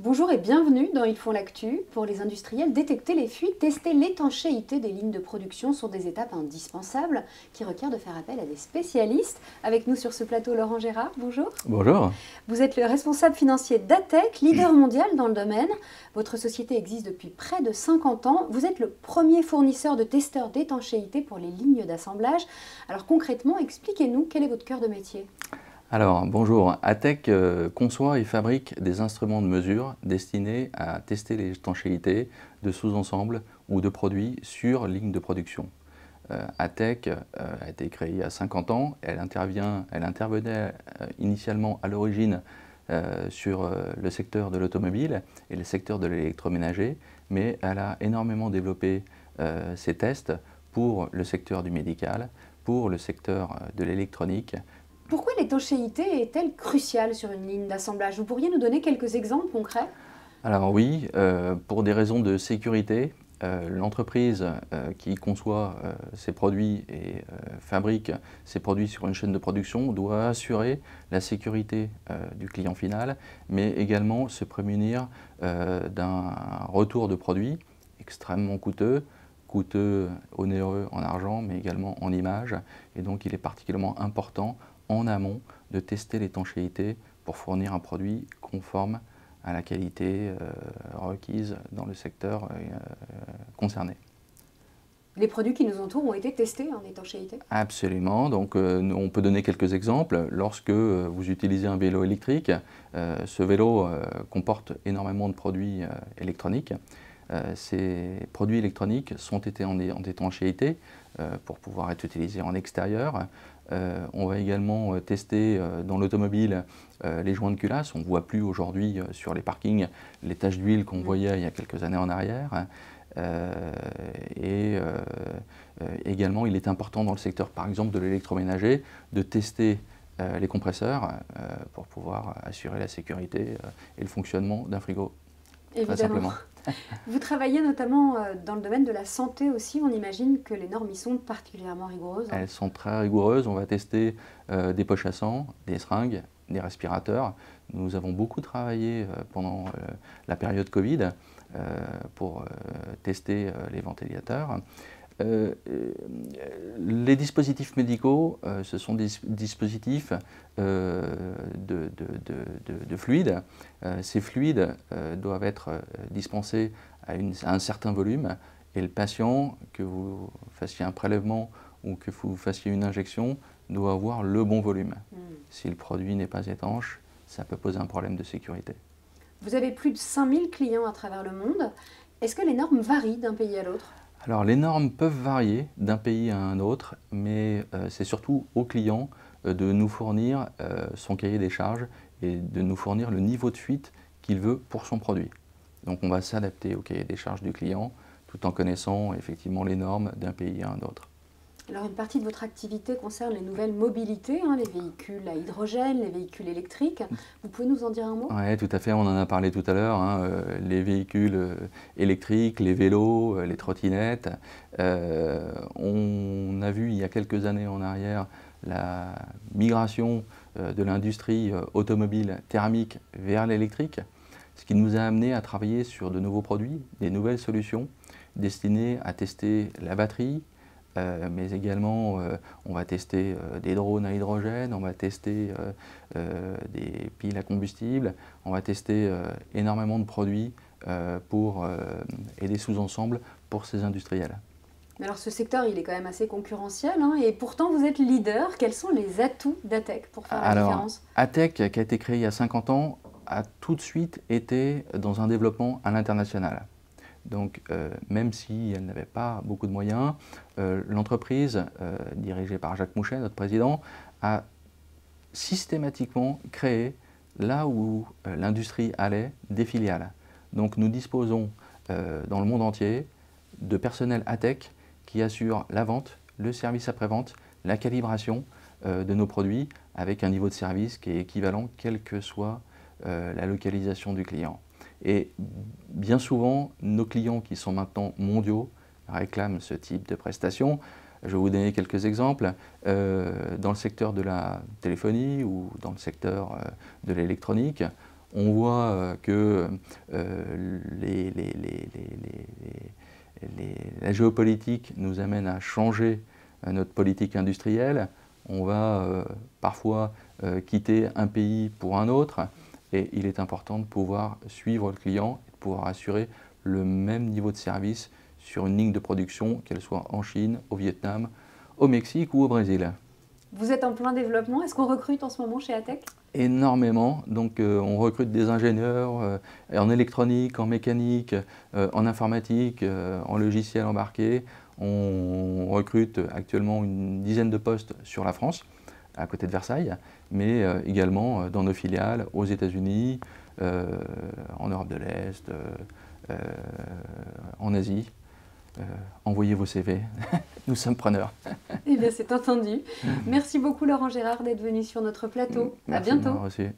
Bonjour et bienvenue dans Ils font l'actu. Pour les industriels, détecter les fuites, tester l'étanchéité des lignes de production sont des étapes indispensables qui requièrent de faire appel à des spécialistes. Avec nous sur ce plateau, Laurent Gérard, bonjour. Bonjour. Vous êtes le responsable financier d'ATEC, leader mondial dans le domaine. Votre société existe depuis près de 50 ans. Vous êtes le premier fournisseur de testeurs d'étanchéité pour les lignes d'assemblage. Alors concrètement, expliquez-nous quel est votre cœur de métier. Alors, bonjour. ATEC conçoit et fabrique des instruments de mesure destinés à tester l'étanchéité de sous-ensembles ou de produits sur ligne de production. ATEC a été créée il y a 50 ans. Elle intervenait initialement à l'origine sur le secteur de l'automobile et le secteur de l'électroménager, mais elle a énormément développé ses tests pour le secteur du médical, pour le secteur de l'électronique. Pourquoi l'étanchéité est-elle cruciale sur une ligne d'assemblage? Vous pourriez nous donner quelques exemples concrets? Alors oui, pour des raisons de sécurité, l'entreprise qui conçoit ses produits et fabrique ses produits sur une chaîne de production doit assurer la sécurité du client final, mais également se prémunir d'un retour de produits extrêmement coûteux, onéreux en argent, mais également en images. Et donc il est particulièrement important en amont de tester l'étanchéité pour fournir un produit conforme à la qualité requise dans le secteur concerné. Les produits qui nous entourent ont été testés en étanchéité? Absolument. Donc on peut donner quelques exemples. Lorsque vous utilisez un vélo électrique, ce vélo comporte énormément de produits électroniques. Ces produits électroniques sont en étanchéité pour pouvoir être utilisés en extérieur. On va également tester dans l'automobile les joints de culasse. On ne voit plus aujourd'hui sur les parkings les taches d'huile qu'on voyait il y a quelques années en arrière. Également, il est important dans le secteur, par exemple, de l'électroménager, de tester les compresseurs pour pouvoir assurer la sécurité et le fonctionnement d'un frigo. Évidemment. Très simplement. Vous travaillez notamment dans le domaine de la santé aussi. On imagine que les normes y sont particulièrement rigoureuses. Elles sont très rigoureuses. On va tester des poches à sang, des seringues, des respirateurs. Nous avons beaucoup travaillé pendant la période Covid pour tester les ventilateurs. Les dispositifs médicaux, ce sont des dispositifs de fluides. Ces fluides doivent être dispensés à un certain volume et le patient, que vous fassiez un prélèvement ou que vous fassiez une injection, doit avoir le bon volume. Si le produit n'est pas étanche, ça peut poser un problème de sécurité. Vous avez plus de 5000 clients à travers le monde. Est-ce que les normes varient d'un pays à l'autre? Alors les normes peuvent varier d'un pays à un autre, mais c'est surtout au client de nous fournir son cahier des charges et de nous fournir le niveau de fuite qu'il veut pour son produit. Donc on va s'adapter au cahier des charges du client tout en connaissant effectivement les normes d'un pays à un autre. Alors une partie de votre activité concerne les nouvelles mobilités, les véhicules à hydrogène, les véhicules électriques. Vous pouvez nous en dire un mot? Oui, tout à fait, on en a parlé tout à l'heure, les véhicules électriques, les vélos, les trottinettes. On a vu il y a quelques années en arrière la migration de l'industrie automobile thermique vers l'électrique, ce qui nous a amené à travailler sur de nouveaux produits, des nouvelles solutions destinées à tester la batterie, mais également on va tester des drones à hydrogène, on va tester des piles à combustible, on va tester énormément de produits et des sous-ensembles pour ces industriels. Alors ce secteur, il est quand même assez concurrentiel, et pourtant vous êtes leader. Quels sont les atouts d'ATEC pour faire la différence? ATEC, qui a été créé il y a 50 ans, a tout de suite été dans un développement à l'international. Donc, même si elle n'avait pas beaucoup de moyens, l'entreprise, dirigée par Jacques Mouchet, notre président, a systématiquement créé, là où l'industrie allait, des filiales. Donc, nous disposons dans le monde entier de personnel ATEC qui assure la vente, le service après-vente, la calibration de nos produits avec un niveau de service qui est équivalent, quelle que soit la localisation du client. Et bien souvent, nos clients qui sont maintenant mondiaux réclament ce type de prestations. Je vais vous donner quelques exemples. Dans le secteur de la téléphonie ou dans le secteur de l'électronique, On voit que la géopolitique nous amène à changer notre politique industrielle. On va parfois quitter un pays pour un autre et il est important de pouvoir suivre le client et de pouvoir assurer le même niveau de service sur une ligne de production, qu'elle soit en Chine, au Vietnam, au Mexique ou au Brésil. Vous êtes en plein développement. Est-ce qu'on recrute en ce moment chez ATEC? Énormément, donc on recrute des ingénieurs en électronique, en mécanique, en informatique, en logiciel embarqué. On recrute actuellement une dizaine de postes sur la France, à côté de Versailles, mais également dans nos filiales aux États-Unis, en Europe de l'Est, en Asie. Envoyez vos CV, nous sommes preneurs. Eh bien, c'est entendu. Merci beaucoup Laurent Gérard d'être venu sur notre plateau. À Merci de bientôt. m'avoir reçu.